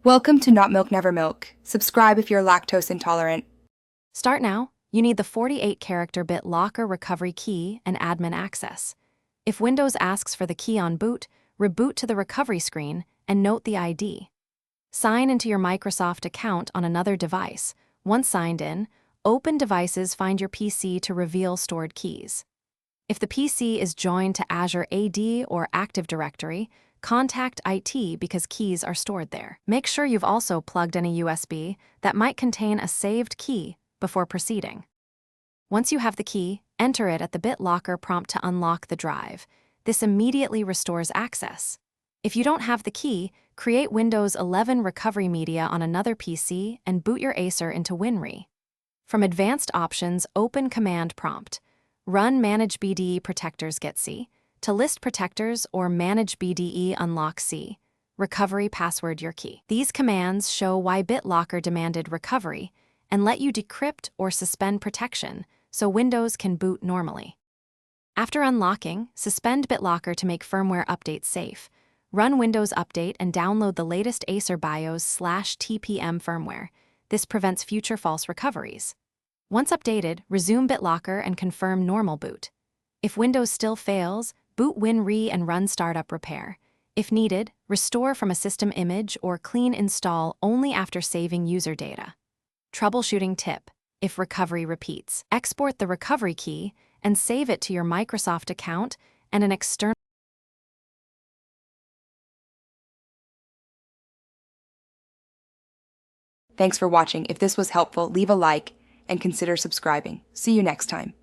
Welcome to Not Milk Never Milk. Subscribe if you're lactose intolerant. Start now. You need the 48-character Bitlocker recovery key and admin access. If Windows asks for the key on boot, reboot to the recovery screen and note the ID. Sign into your Microsoft account on another device. Once signed in, open Devices, find your PC to reveal stored keys. If the PC is joined to Azure AD or Active Directory, contact IT because keys are stored there. Make sure you've also plugged in a USB that might contain a saved key before proceeding. Once you have the key, enter it at the Bitlocker prompt to unlock the drive. This immediately restores access. If you don't have the key, create Windows 11 recovery media on another PC and boot your Acer into WinRe. From Advanced Options, open Command Prompt. Run Manage BDE Protectors Get C. To list protectors or Manage BDE Unlock C. Recovery Password your key. These commands show why Bitlocker demanded recovery and let you decrypt or suspend protection so Windows can boot normally. After unlocking, suspend Bitlocker to make firmware updates safe. Run Windows Update and download the latest Acer BIOS/TPM firmware. This prevents future false recoveries. Once updated, resume Bitlocker and confirm normal boot. If Windows still fails, boot WinRe and run Startup Repair. If needed, restore from a system image or clean install only after saving user data. Troubleshooting tip: if recovery repeats, export the recovery key and save it to your Microsoft account and an external. Thanks for watching. If this was helpful, leave a like and consider subscribing. See you next time.